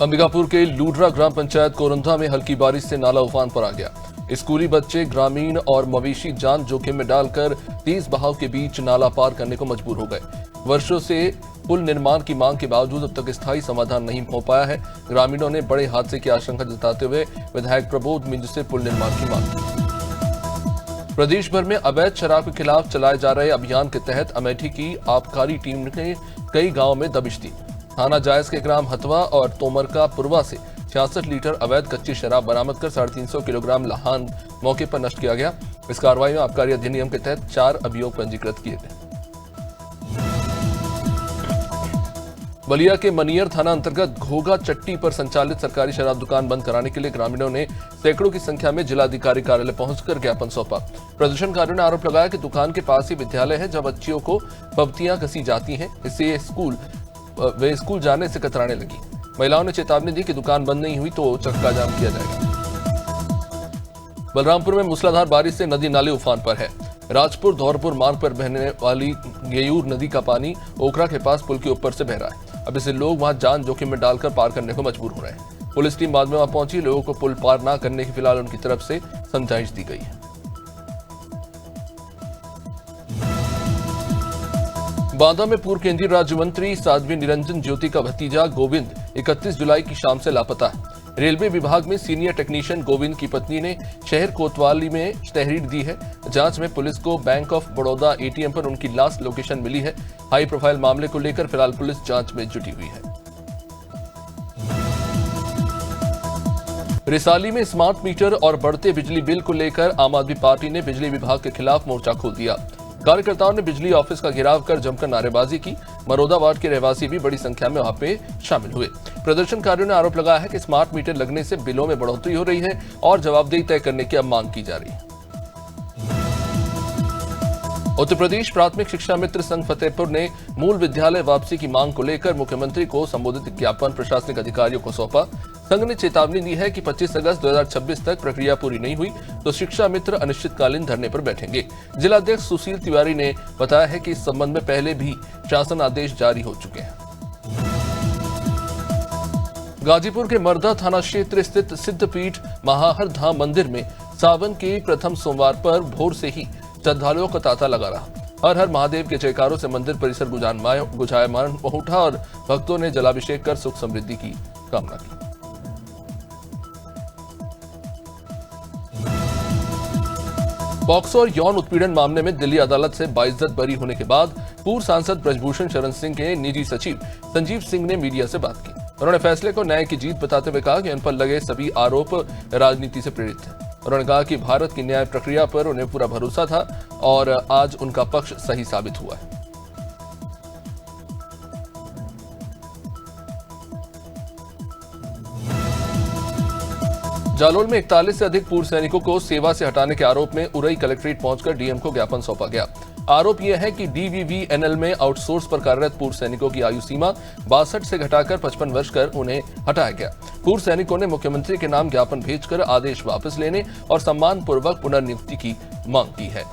अंबिकापुर के लूडरा ग्राम पंचायत कोरंधा में हल्की बारिश से नाला उफान पर आ गया। स्कूली बच्चे ग्रामीण और मवेशी जान जोखिम में डालकर तेज बहाव के बीच नाला पार करने को मजबूर हो गए। वर्षों से पुल निर्माण की मांग के बावजूद अब तक स्थायी समाधान नहीं हो पाया है। ग्रामीणों ने बड़े हादसे की आशंका जताते हुए विधायक प्रबोध मिंज से पुल निर्माण की मांग की। प्रदेश भर में अवैध शराब के खिलाफ चलाए जा रहे अभियान के तहत अमेठी की आबकारी टीम ने कई गांवों में दबिश दी। थाना जायज के ग्राम हथवा और तोमर का पुरवा से 66 लीटर अवैध कच्ची शराब बरामद कर 350 किलोग्राम लाहन मौके पर नष्ट किया गया। इस कार्रवाई में आबकारी अधिनियम के तहत 4 अभियोग पंजीकृत किए गए। बलिया के मनियर थाना अंतर्गत घोगा चट्टी पर संचालित सरकारी शराब दुकान बंद कराने के लिए ग्रामीणों ने सैकड़ों की संख्या में जिलाधिकारी कार्यालय पहुंचकर ज्ञापन सौंपा। प्रदर्शनकारियों ने आरोप लगाया कि दुकान के पास ही विद्यालय है, जब बच्चियों को पबतियां कसी जाती हैं, इससे वे स्कूल जाने से कतराने लगी। महिलाओं ने चेतावनी दी कि दुकान बंद नहीं हुई तो चक्का जाम किया जाएगा। बलरामपुर में मूसलाधार बारिश से नदी नाले उफान पर है। राजपुर धौरपुर मार्ग पर बहने वाली गेयूर नदी का पानी ओखरा के पास पुल के ऊपर से बह रहा है। अब इससे लोग वहां जान जोखिम में डालकर पार करने को मजबूर हो रहे हैं। पुलिस टीम बाद में वहां पहुंची, लोगों को पुल पार न करने की फिलहाल उनकी तरफ से समझाइश दी गई है। बांदा में पूर्व केंद्रीय राज्य मंत्री साध्वी निरंजन ज्योति का भतीजा गोविंद 31 जुलाई की शाम से लापता है। रेलवे विभाग में सीनियर टेक्नीशियन गोविंद की पत्नी ने शहर कोतवाली में तहरीर दी है। जांच में पुलिस को बैंक ऑफ बड़ौदा एटीएम पर उनकी लास्ट लोकेशन मिली है। हाई प्रोफाइल मामले को लेकर फिलहाल पुलिस जांच में जुटी हुई है। रिसाली में स्मार्ट मीटर और बढ़ते बिजली बिल को लेकर आम आदमी पार्टी ने बिजली विभाग के खिलाफ मोर्चा खोल दिया। कार्यकर्ताओं ने बिजली ऑफिस का घेराव कर जमकर नारेबाजी की। मरोदा वार्ड के रहवासी भी बड़ी संख्या में वहां पे शामिल हुए। प्रदर्शनकारियों ने आरोप लगाया है कि स्मार्ट मीटर लगने से बिलों में बढ़ोतरी हो रही है और जवाबदेही तय करने की अब मांग की जा रही है। उत्तर प्रदेश प्राथमिक शिक्षा मित्र संघ फतेहपुर ने मूल विद्यालय वापसी की मांग को लेकर मुख्यमंत्री को संबोधित ज्ञापन प्रशासनिक अधिकारियों को सौंपा। संघ ने चेतावनी दी है कि 25 अगस्त 2026 तक प्रक्रिया पूरी नहीं हुई तो शिक्षा मित्र अनिश्चितकालीन धरने पर बैठेंगे। जिलाध्यक्ष सुशील तिवारी ने बताया है कि इस संबंध में पहले भी शासन आदेश जारी हो चुके हैं। गाजीपुर के मर्दा थाना क्षेत्र स्थित सिद्धपीठ महाहर धाम मंदिर में सावन के प्रथम सोमवार पर भोर से ही श्रद्धालुओं का तांता लगा रहा। हर हर महादेव के जयकारों से मंदिर परिसर गुंजायमान उठा और भक्तों ने जलाभिषेक कर सुख समृद्धि की कामना की। पॉक्सो और यौन उत्पीड़न मामले में दिल्ली अदालत से बाइज्जत बरी होने के बाद पूर्व सांसद ब्रजभूषण शरण सिंह के निजी सचिव संजीव सिंह ने मीडिया से बात की। उन्होंने फैसले को न्याय की जीत बताते हुए कहा कि उन पर लगे सभी आरोप राजनीति से प्रेरित थे। उन्होंने कहा कि भारत की न्याय प्रक्रिया पर उन्हें पूरा भरोसा था और आज उनका पक्ष सही साबित हुआ है। जालोर में 41 से अधिक पूर्व सैनिकों को सेवा से हटाने के आरोप में उरई कलेक्ट्रेट पहुंचकर डीएम को ज्ञापन सौंपा गया। आरोप यह है कि डीवीवीएनएल में आउटसोर्स पर कार्यरत पूर्व सैनिकों की आयु सीमा 62 से घटाकर 55 वर्ष कर उन्हें हटाया गया। पूर्व सैनिकों ने मुख्यमंत्री के नाम ज्ञापन भेजकर आदेश वापस लेने और सम्मानपूर्वक पुनर्नियुक्ति की मांग की है।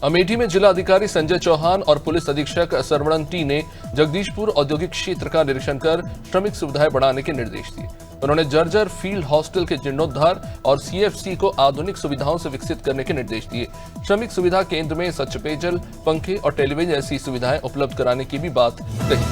अमेठी में जिला अधिकारी संजय चौहान और पुलिस अधीक्षक सरवणन टी ने जगदीशपुर औद्योगिक क्षेत्र का निरीक्षण कर श्रमिक सुविधाएं बढ़ाने के निर्देश दिए। उन्होंने जर्जर फील्ड हॉस्टल के जीर्णोद्धार और सीएफसी को आधुनिक सुविधाओं से विकसित करने के निर्देश दिए। श्रमिक सुविधा केंद्र में स्वच्छ पेयजल, पंखे और टेलीविजन जैसी सुविधाएं उपलब्ध कराने की भी बात कही।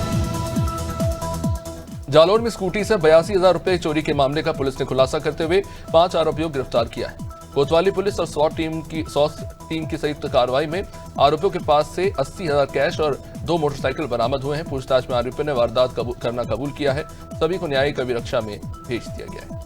जालौर में स्कूटी से 82,000 रुपए चोरी के मामले का पुलिस ने खुलासा करते हुए 5 आरोपियों को गिरफ्तार किया है। कोतवाली पुलिस और SWAT टीम की संयुक्त कार्रवाई में आरोपियों के पास से 80,000 कैश और 2 मोटरसाइकिल बरामद हुए हैं। पूछताछ में आरोपियों ने वारदात करना कबूल किया है। सभी को न्यायिक अभिरक्षा में भेज दिया गया है।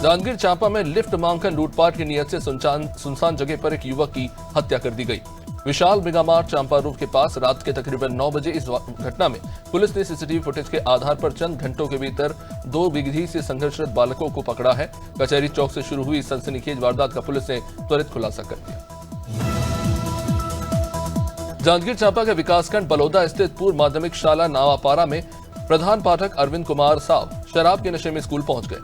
जांजगीर चांपा में लिफ्ट मांगकर लूटपाट की नियत से सुनसान जगह पर एक युवक की हत्या कर दी गई। विशाल मेगामार्ट चांपा रोड के पास रात के तकरीबन 9 बजे इस घटना में पुलिस ने सीसीटीवी फुटेज के आधार पर चंद घंटों के भीतर 2 विधि से संघर्षरत बालकों को पकड़ा है। कचहरी चौक से शुरू हुई सनसनीखेज वारदात का पुलिस ने त्वरित खुलासा कर दिया। जांजगीर चांपा के विकासखंड बलौदा स्थित पूर्व माध्यमिक शाला नावापारा में प्रधान पाठक अरविंद कुमार साव शराब के नशे में स्कूल पहुंच गए।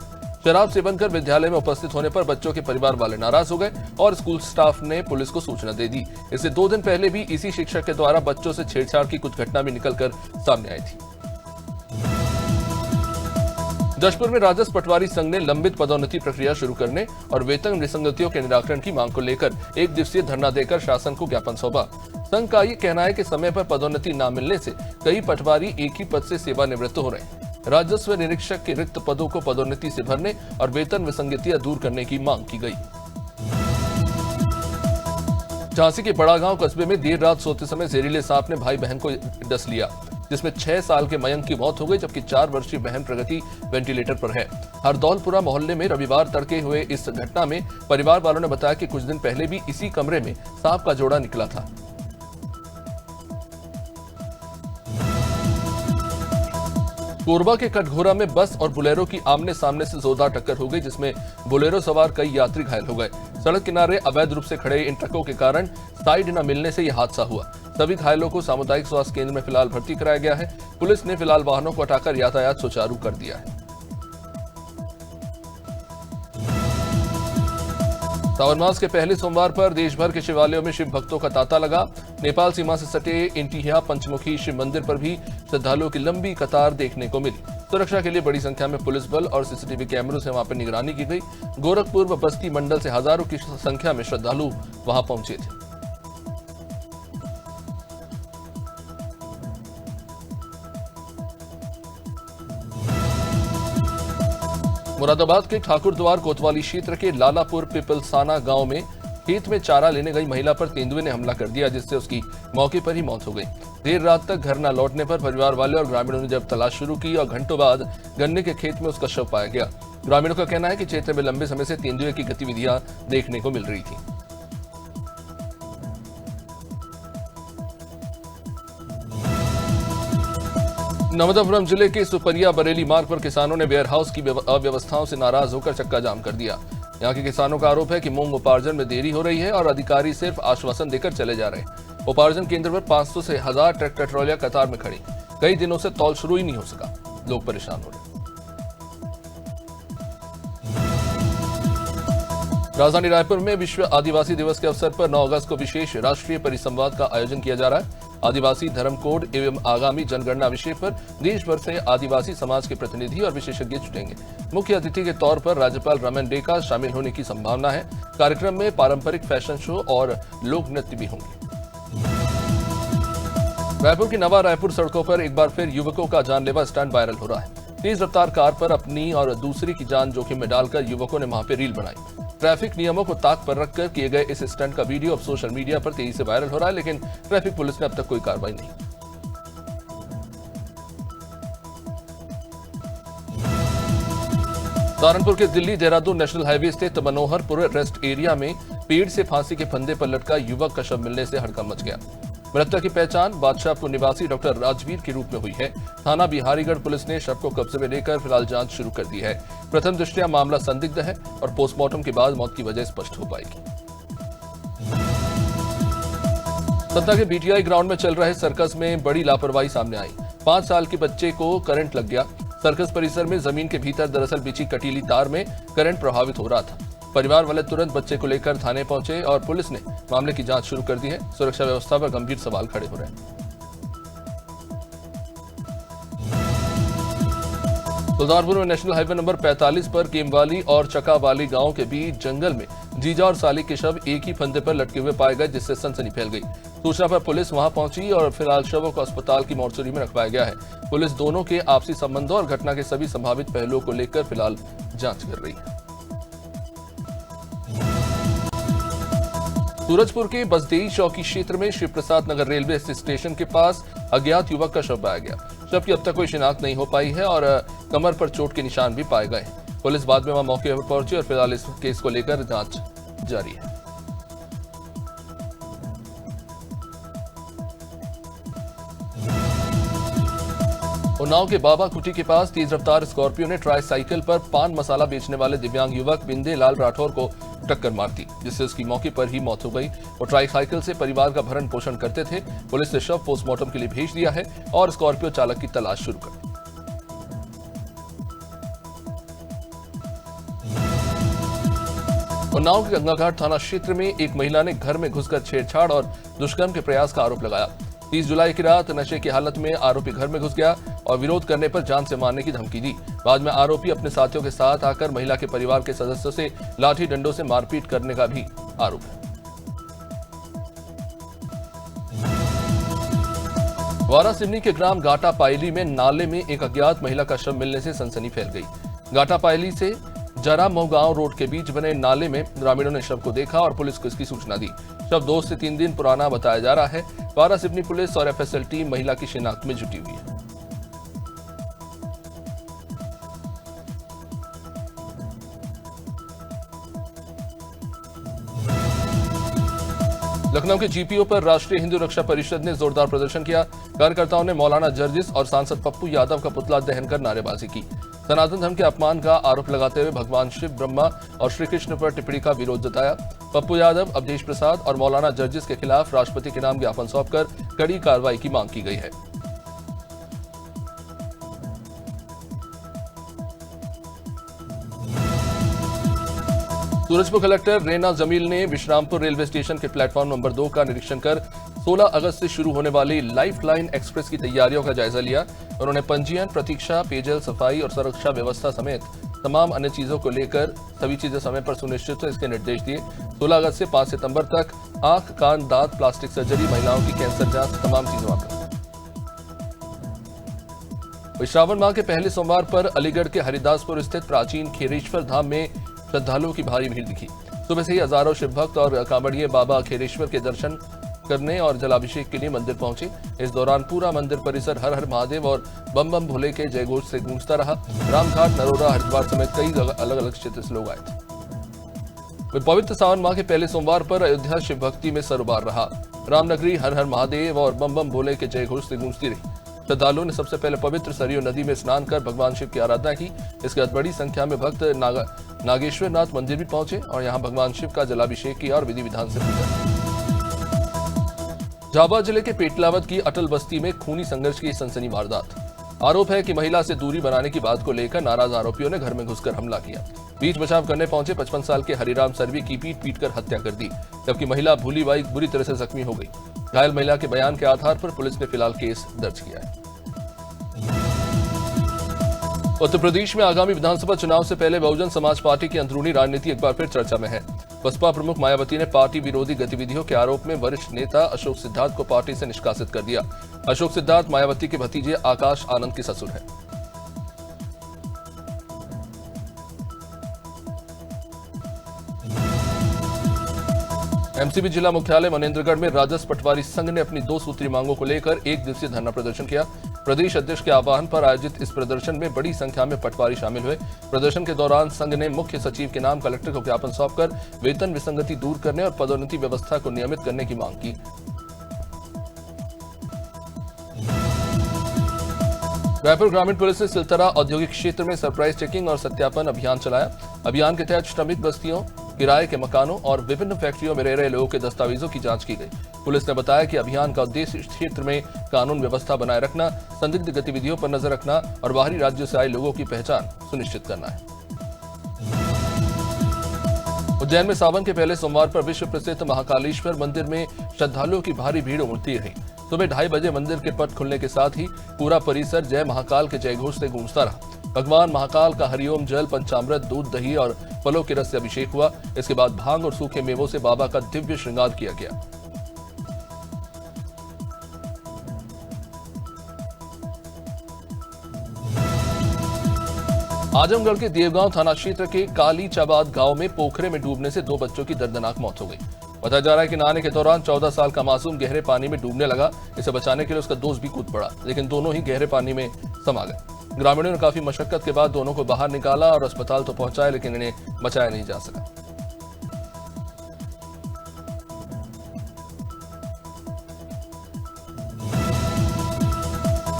शराब सेवन कर विद्यालय में उपस्थित होने पर बच्चों के परिवार वाले नाराज हो गए और स्कूल स्टाफ ने पुलिस को सूचना दे दी। इससे 2 दिन पहले भी इसी शिक्षक के द्वारा बच्चों से छेड़छाड़ की कुछ घटना भी निकलकर सामने आई थी। जशपुर में राजस्व पटवारी संघ ने लंबित पदोन्नति प्रक्रिया शुरू करने और वेतन विसंगतियों के निराकरण की मांग को लेकर 1 दिवसीय धरना देकर शासन को ज्ञापन सौंपा। संघ का ये कहना है कि समय पर पदोन्नति न मिलने से कई पटवारी एक ही पद से सेवानिवृत्त हो रहे हैं। राजस्व निरीक्षक के रिक्त पदों को पदोन्नति से भरने और वेतन विसंगतियां दूर करने की मांग की गई। झांसी के बड़ा गांव कस्बे में देर रात सोते समय जहरीले सांप ने भाई बहन को डस लिया, जिसमें 6 साल के मयंक की मौत हो गई, जबकि 4 वर्षीय बहन प्रगति वेंटिलेटर पर है। हरदौलपुरा मोहल्ले में रविवार तड़के हुए इस घटना में परिवार वालों ने बताया कि कुछ दिन पहले भी इसी कमरे में सांप का जोड़ा निकला था। कोरबा के कटघोरा में बस और बुलेरो की आमने सामने से जोरदार टक्कर हो गई, जिसमें बुलेरो सवार कई यात्री घायल हो गए। सड़क किनारे अवैध रूप से खड़े इन ट्रकों के कारण साइड न मिलने से यह हादसा हुआ। सभी घायलों को सामुदायिक स्वास्थ्य केंद्र में फिलहाल भर्ती कराया गया है। पुलिस ने फिलहाल वाहनों को हटाकर यातायात सुचारू कर दिया है। सावन मास के पहले सोमवार पर देश भर के शिवालयों में शिव भक्तों का तांता लगा। नेपाल सीमा से सटे इंटिहिया पंचमुखी शिव मंदिर पर भी श्रद्धालुओं की लंबी कतार देखने को मिली। सुरक्षा के लिए बड़ी संख्या में पुलिस बल और सीसीटीवी कैमरों से वहां पर निगरानी की गई। गोरखपुर व बस्ती मंडल से हजारों की संख्या में श्रद्धालु वहां पहुंचे थे। मुरादाबाद के ठाकुरद्वार कोतवाली क्षेत्र के लालापुर पिपलसाना गांव में खेत में चारा लेने गई महिला पर तेंदुए ने हमला कर दिया, जिससे उसकी मौके पर ही मौत हो गई। देर रात तक घर न लौटने पर परिवार वाले और ग्रामीणों ने जब तलाश शुरू की और घंटों बाद गन्ने के खेत में उसका शव पाया गया। ग्रामीणों का कहना है कि क्षेत्र में लंबे समय से तेंदुए की गतिविधियां देखने को मिल रही थी। नर्मदापुरम जिले के सुपरिया बरेली मार्ग पर किसानों ने वेयरहाउस की अव्यवस्थाओं से नाराज होकर चक्का जाम कर दिया। यहां के किसानों का आरोप है कि मूंग उपार्जन में देरी हो रही है और अधिकारी सिर्फ आश्वासन देकर चले जा रहे हैं। उपार्जन केंद्र पर 500 से 1000 ट्रैक्टर ट्रॉलियां कतार में खड़ी। कई दिनों से तौल शुरू ही नहीं हो सका। लोग परेशान हो रहे। राजधानी रायपुर में विश्व आदिवासी दिवस के अवसर पर 9 अगस्त को विशेष राष्ट्रीय परिसंवाद का आयोजन किया जा रहा है। आदिवासी धर्म कोड एवं आगामी जनगणना विषय पर देश भर से आदिवासी समाज के प्रतिनिधि और विशेषज्ञ जुटेंगे। मुख्य अतिथि के तौर पर राज्यपाल रमन डेका शामिल होने की संभावना है। कार्यक्रम में पारंपरिक फैशन शो और लोक नृत्य भी होंगे। रायपुर की नवा रायपुर सड़कों पर एक बार फिर युवकों का जानलेवा स्टंट वायरल हो रहा है। तेज रफ्तार कार पर अपनी और दूसरी की जान जोखिम में डालकर युवकों ने वहां पर रील बनाई। ट्रैफिक नियमों को ताक पर रखकर किए गए इस स्टंट का वीडियो अब सोशल मीडिया पर तेजी से वायरल हो रहा है, लेकिन ट्रैफिक पुलिस ने अब तक कोई कार्रवाई नहीं। सहारनपुर के दिल्ली देहरादून नेशनल हाईवे स्थित मनोहरपुर रेस्ट एरिया में पेड़ से फांसी के फंदे पर लटका युवक का शव मिलने से हड़कंप मच गया। मृतक की पहचान बादशाहपुर निवासी डॉक्टर राजवीर के रूप में हुई है। थाना बिहारीगढ़ पुलिस ने शव को कब्जे में लेकर फिलहाल जांच शुरू कर दी है। प्रथम दृष्टया मामला संदिग्ध है और पोस्टमार्टम के बाद मौत की वजह स्पष्ट हो पाएगी। सतना के बीटीआई ग्राउंड में चल रहे सर्कस में बड़ी लापरवाही सामने आई। 5 साल के बच्चे को करंट लग गया। सर्कस परिसर में जमीन के भीतर दरअसल बिछी कटीली तार में करंट प्रभावित हो रहा था। परिवार वाले तुरंत बच्चे को लेकर थाने पहुंचे और पुलिस ने मामले की जांच शुरू कर दी है। सुरक्षा व्यवस्था पर गंभीर सवाल खड़े हो रहे हैं। सुल्तानपुर में नेशनल हाईवे नंबर 45 पर केमवाली और चकावाली गांव के बीच जंगल में जीजा और साली के शव एक ही फंदे पर लटके हुए पाए गए, जिससे सनसनी फैल गई। सूचना पर पुलिस वहां पहुंची और फिलहाल शवों को अस्पताल की मोर्चरी में रखवाया गया है। पुलिस दोनों के आपसी संबंधों और घटना के सभी संभावित पहलुओं को लेकर फिलहाल जांच कर रही है। सूरजपुर के बसदेई चौकी क्षेत्र में शिव प्रसाद नगर रेलवे स्टेशन के पास अज्ञात युवक का शव पाया गया। शव की अब तक कोई शिनाख्त नहीं हो पाई है और कमर पर चोट के निशान भी पाए गए हैं। पुलिस बाद में वहां मौके पर पहुंची और फिलहाल इस केस को लेकर जांच जारी है। उन्नाव के बाबा कुटी के पास तेज रफ्तार स्कॉर्पियो ने ट्राईसाइकिल पर पान मसाला बेचने वाले दिव्यांग युवक बिंदे लाल राठौर को टक्कर मार दी, जिससे उसकी मौके पर ही मौत हो गई। वो ट्राईसाइकिल से परिवार का भरण पोषण करते थे। पुलिस ने शव पोस्टमार्टम के लिए भेज दिया है और स्कॉर्पियो चालक की तलाश शुरू कर दी। उन्नाव के गंगाघाट थाना क्षेत्र में एक महिला ने घर में घुसकर छेड़छाड़ और दुष्कर्म के प्रयास का आरोप लगाया। 30 जुलाई की रात नशे की हालत में आरोपी घर में घुस गया और विरोध करने पर जान से मारने की धमकी दी। बाद में आरोपी अपने साथियों के साथ आकर महिला के परिवार के सदस्यों से लाठी डंडों से मारपीट करने का भी आरोप है। वारासिवनी के ग्राम गाटा पायली में नाले में एक अज्ञात महिला का शव मिलने से सनसनी फैल गई। गाटा पायली से जरा मोगांव रोड के बीच बने नाले में ग्रामीणों ने शव को देखा और पुलिस को इसकी सूचना दी। शव 2 से 3 दिन पुराना बताया जा रहा है। वारासिवनी पुलिस और एफएसएल टीम महिला की शिनाख्त में जुटी हुई है। लखनऊ के जीपीओ पर राष्ट्रीय हिंदू रक्षा परिषद ने जोरदार प्रदर्शन किया। कार्यकर्ताओं ने मौलाना जर्जिस और सांसद पप्पू यादव का पुतला दहन कर नारेबाजी की। सनातन धर्म के अपमान का आरोप लगाते हुए भगवान शिव, ब्रह्मा और श्री कृष्ण पर टिप्पणी का विरोध जताया। पप्पू यादव, अवधेश प्रसाद और मौलाना जर्जिस के खिलाफ राष्ट्रपति के नाम ज्ञापन सौंपकर कड़ी कार्रवाई की मांग की गई है। सूरजपुर कलेक्टर रेना जमील ने विश्रामपुर रेलवे स्टेशन के प्लेटफॉर्म नंबर 2 का निरीक्षण कर 16 अगस्त से शुरू होने वाली लाइफ लाइन एक्सप्रेस की तैयारियों का जायजा लिया। उन्होंने पंजीयन, प्रतीक्षा, पेयजल, सफाई और सुरक्षा व्यवस्था समेत तमाम अन्य चीजों को लेकर सभी चीजें समय पर सुनिश्चित हो इसके निर्देश दिए। 16 अगस्त से 5 सितंबर तक आंख, कान, दांत, प्लास्टिक सर्जरी, महिलाओं की कैंसर जांच, तमाम चीजों पर। श्रावण माह के पहले सोमवार पर अलीगढ़ के हरिदासपुर स्थित प्राचीन खेरेश्वर धाम में श्रद्धालुओं की भारी भीड़ दिखी। सुबह से ही हजारों शिव भक्त और कांवड़िए बाबा खेरेश्वर के दर्शन करने और जलाभिषेक के लिए मंदिर पहुंचे। इस दौरान पूरा मंदिर परिसर हर हर महादेव और बम बम भोले के जयघोष से गूंजता रहा। रामघाट, नरोरा, हरिद्वार समेत कई अलग अलग क्षेत्र से लोग आए थे। पवित्र सावन माह के पहले सोमवार पर अयोध्या शिव भक्ति में सरोबार रहा। रामनगरी हर हर महादेव और बम बम भोले के जयघोष से गूंजती रही। श्रद्धालुओं ने सबसे पहले पवित्र सरयू नदी में स्नान कर भगवान शिव की आराधना की। इसके बाद बड़ी संख्या में भक्त नागेश्वर नाथ मंदिर भी पहुंचे और यहां भगवान शिव का जलाभिषेक किया और विधि विधान से पूजा। झाबुआ जिले के पेटलावद की अटल बस्ती में खूनी संघर्ष की सनसनी वारदात। आरोप है कि महिला से दूरी बनाने की बात को लेकर नाराज आरोपियों ने घर में घुसकर हमला किया। बीच बचाव करने पहुंचे 55 साल के हरिराम सरवी की पीट कर हत्या कर दी, जबकि महिला भूलीबाई बुरी तरह से जख्मी हो गई। घायल महिला के बयान के आधार पर पुलिस ने फिलहाल केस दर्ज किया है। उत्तर प्रदेश में आगामी विधानसभा चुनाव से पहले बहुजन समाज पार्टी की अंदरूनी राजनीति एक बार फिर चर्चा में है। बसपा प्रमुख मायावती ने पार्टी विरोधी गतिविधियों के आरोप में वरिष्ठ नेता अशोक सिद्धार्थ को पार्टी से निष्कासित कर दिया। अशोक सिद्धार्थ मायावती के भतीजे आकाश आनंद के ससुर हैं। एमसीबी जिला मुख्यालय मनेंद्रगढ़ में राजस्व पटवारी संघ ने अपनी 2 सूत्री मांगों को लेकर 1 दिवसीय धरना प्रदर्शन किया। प्रदेश अध्यक्ष के आह्वान पर आयोजित इस प्रदर्शन में बड़ी संख्या में पटवारी शामिल हुए। प्रदर्शन के दौरान संघ ने मुख्य सचिव के नाम कलेक्टर को ज्ञापन सौंपकर वेतन विसंगति दूर करने और पदोन्नति व्यवस्था को नियमित करने की मांग की। रायपुर ग्रामीण पुलिस ने सिलतरा औद्योगिक क्षेत्र में सरप्राइज चेकिंग और सत्यापन अभियान चलाया। अभियान के तहत श्रमिक बस्तियों, किराए के मकानों और विभिन्न फैक्ट्रियों में रह रहे लोगों के दस्तावेजों की जांच की गई। पुलिस ने बताया कि अभियान का उद्देश्य इस क्षेत्र में कानून व्यवस्था बनाए रखना, संदिग्ध गतिविधियों पर नजर रखना और बाहरी राज्यों से आए लोगों की पहचान सुनिश्चित करना है। उज्जैन में सावन के पहले सोमवार पर विश्व प्रसिद्ध महाकालेश्वर मंदिर में श्रद्धालुओं की भारी भीड़ उमड़ती रही। सुबह 2:30 बजे मंदिर के पट खुलने के साथ ही पूरा परिसर जय महाकाल के जयघोष से गूंजता रहा। भगवान महाकाल का हरिओम जल, पंचामृत, दूध, दही और फलों के रस से अभिषेक हुआ। इसके बाद भांग और सूखे मेवों से बाबा का दिव्य श्रृंगार किया गया। आजमगढ़ के देवगांव थाना क्षेत्र के काली चाबाद गांव में पोखरे में डूबने से 2 बच्चों की दर्दनाक मौत हो गई। बताया जा रहा है कि नहाने के दौरान 14 साल का मासूम गहरे पानी में डूबने लगा। इसे बचाने के लिए उसका दोस्त भी कूद पड़ा, लेकिन दोनों ही गहरे पानी में समा गए। ग्रामीणों ने काफी मशक्कत के बाद दोनों को बाहर निकाला और अस्पताल तो पहुंचाया, लेकिन इन्हें बचाया नहीं जा सका।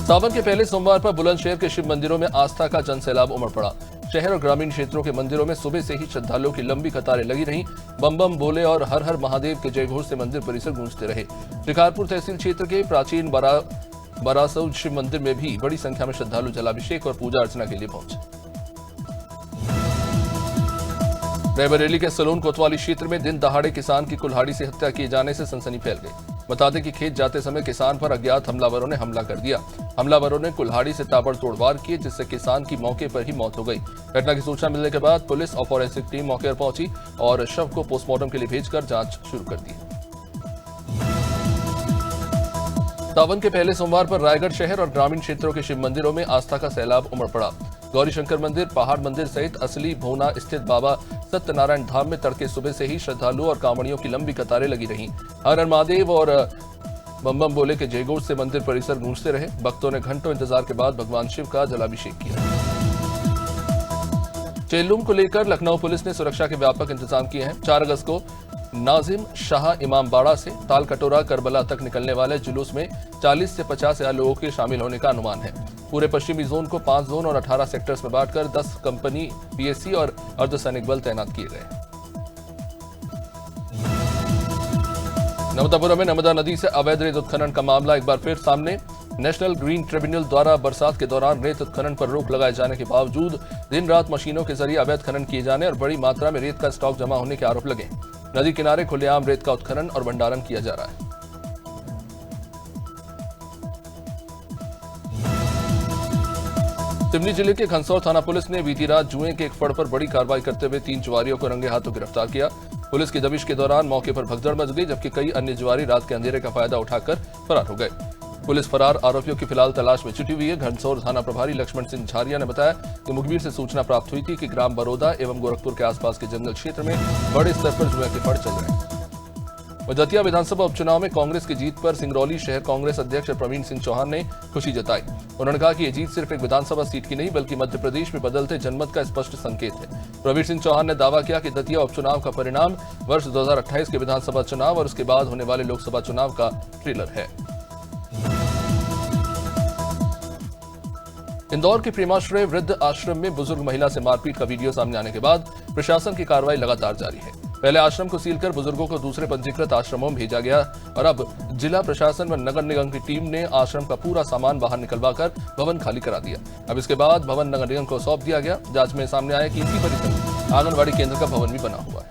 सावन के पहले सोमवार पर बुलंदशहर के शिव मंदिरों में आस्था का जनसैलाब उमड़ पड़ा। शहर और ग्रामीण क्षेत्रों के मंदिरों में सुबह से ही श्रद्धालुओं की लंबी कतारें लगी रहीं। बम बम बोले और हर हर महादेव के जयघोष से मंदिर परिसर गूंजते रहे। शिकारपुर तहसील क्षेत्र के प्राचीन बरासौ शिव मंदिर में भी बड़ी संख्या में श्रद्धालु जलाभिषेक और पूजा अर्चना के लिए पहुंचे। रायबरेली के सलोन कोतवाली क्षेत्र में दिन दहाड़े किसान की कुल्हाड़ी से हत्या किए जाने से सनसनी फैल गई। बता दें कि खेत जाते समय किसान पर अज्ञात हमलावरों ने हमला कर दिया। हमलावरों ने कुल्हाड़ी से ताबड़तोड़ वार किए, जिससे किसान की मौके पर ही मौत हो गई। घटना की सूचना मिलने के बाद पुलिस और फॉरेंसिक टीम मौके पर पहुंची और शव को पोस्टमार्टम के लिए भेजकर जांच शुरू कर दी। सावन के पहले सोमवार पर रायगढ़ शहर और ग्रामीण क्षेत्रों के शिव मंदिरों में आस्था का सैलाब उमड़ पड़ा। गौरी शंकर मंदिर, पहाड़ मंदिर सहित असली भोना स्थित बाबा सत्यनारायण धाम में तड़के सुबह से ही श्रद्धालुओं और कांवड़ियों की लंबी कतारें लगी रहीं। हर हर महादेव और बम बम बोले के जयघोष से मंदिर परिसर गूंजते रहे। भक्तों ने घंटों इंतजार के बाद भगवान शिव का जलाभिषेक किया। चेल्लूम को लेकर लखनऊ पुलिस ने सुरक्षा के व्यापक इंतजाम किए हैं। 4 अगस्त को नाजिम शाह इमामबाड़ा से ताल कटोरा करबला तक निकलने वाले जुलूस में 40 से 50 हजार लोगों के शामिल होने का अनुमान है। पूरे पश्चिमी जोन को 5 जोन और 18 सेक्टर्स में बांटकर 10 कंपनी पीएससी और अर्धसैनिक बल तैनात किए गए। नर्मदापुरम में नर्मदा नदी से अवैध रेत उत्खनन का मामला एक बार फिर सामने। नेशनल ग्रीन ट्रिब्यूनल द्वारा बरसात के दौरान रेत उत्खनन पर रोक लगाए जाने के बावजूद दिन रात मशीनों के जरिए अवैध खनन किए जाने और बड़ी मात्रा में रेत का स्टॉक जमा होने के आरोप लगे। नदी किनारे खुलेआम रेत का उत्खनन और भंडारण किया जा रहा है। सिवनी जिले के खंसौर थाना पुलिस ने बीती रात जुए के एक फड़ पर बड़ी कार्रवाई करते हुए 3 जुआरियों को रंगे हाथों गिरफ्तार किया। पुलिस की दबिश के दौरान मौके पर भगदड़ मच गई, जबकि कई अन्य जुआरी रात के अंधेरे का फायदा उठाकर फरार हो गए। पुलिस फरार आरोपियों की फिलहाल तलाश में जुटी हुई है। घनसौर थाना प्रभारी लक्ष्मण सिंह झारिया ने बताया कि मुखबिर से सूचना प्राप्त हुई थी कि ग्राम बरोदा एवं गोरखपुर के आसपास के जंगल क्षेत्र में बड़े स्तर पर जुए के फड़ चल रहे हैं। दतिया विधानसभा उपचुनाव में कांग्रेस की जीत पर सिंगरौली शहर कांग्रेस अध्यक्ष प्रवीण सिंह चौहान ने खुशी जताई। उन्होंने कहा कि यह जीत सिर्फ एक विधानसभा सीट की नहीं बल्कि मध्य प्रदेश में बदलते जनमत का स्पष्ट संकेत है। प्रवीण सिंह चौहान ने दावा किया कि दतिया उपचुनाव का परिणाम वर्ष 2028 के विधानसभा चुनाव और उसके बाद होने वाले लोकसभा चुनाव का ट्रेलर है। इंदौर के प्रेमाश्रय वृद्ध आश्रम में बुजुर्ग महिला से मारपीट का वीडियो सामने आने के बाद प्रशासन की कार्रवाई लगातार जारी है। पहले आश्रम को सील कर बुजुर्गों को दूसरे पंजीकृत आश्रमों में भेजा गया और अब जिला प्रशासन व नगर निगम की टीम ने आश्रम का पूरा सामान बाहर निकलवाकर भवन खाली करा दिया। अब इसके बाद भवन नगर निगम को सौंप दिया गया। जांच में सामने आया कि इसी परिसर में आंगनबाड़ी केंद्र का भवन भी बना हुआ है।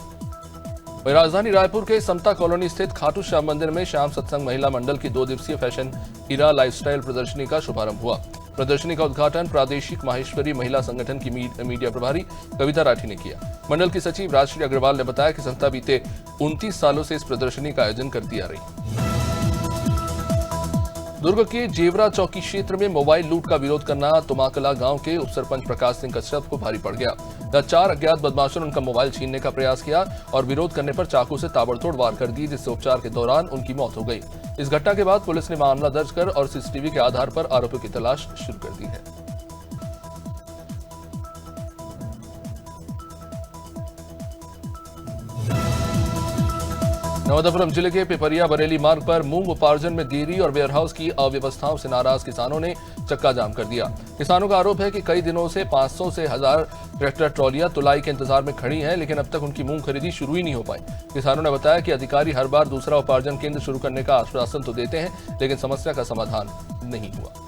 राजधानी रायपुर के समता कॉलोनी स्थित खाटू श्याम मंदिर में श्याम सत्संग महिला मंडल की 2 दिवसीय फैशन हीरा लाइफस्टाइल प्रदर्शनी का शुभारंभ हुआ। प्रदर्शनी का उद्घाटन प्रादेशिक माहेश्वरी महिला संगठन की मीडिया प्रभारी कविता राठी ने किया। मंडल की सचिव राजश्री अग्रवाल ने बताया कि संस्था बीते 29 सालों से इस प्रदर्शनी का आयोजन करती आ रही। दुर्ग के जेवरा चौकी क्षेत्र में मोबाइल लूट का विरोध करना तुमाकला गांव के उपसरपंच प्रकाश सिंह कश्यप को भारी पड़ गया। 4 अज्ञात बदमाशों ने उनका मोबाइल छीनने का प्रयास किया और विरोध करने पर चाकू से ताबड़तोड़ वार कर दी, जिससे उपचार के दौरान उनकी मौत हो गई। इस घटना के बाद पुलिस ने मामला दर्ज कर और सीसीटीवी के आधार पर आरोपियों की तलाश शुरू कर दी है। नर्मदापुरम जिले के पिपरिया बरेली मार्ग पर मूंग उपार्जन में देरी और वेयरहाउस की अव्यवस्थाओं से नाराज किसानों ने चक्का जाम कर दिया। किसानों का आरोप है कि कई दिनों से 500 से 1000 ट्रैक्टर ट्रॉलियां तुलाई के इंतजार में खड़ी हैं, लेकिन अब तक उनकी मूंग खरीदी शुरू ही नहीं हो पाई। किसानों ने बताया कि अधिकारी हर बार दूसरा उपार्जन केंद्र शुरू करने का आश्वासन तो देते हैं, लेकिन समस्या का समाधान नहीं हुआ।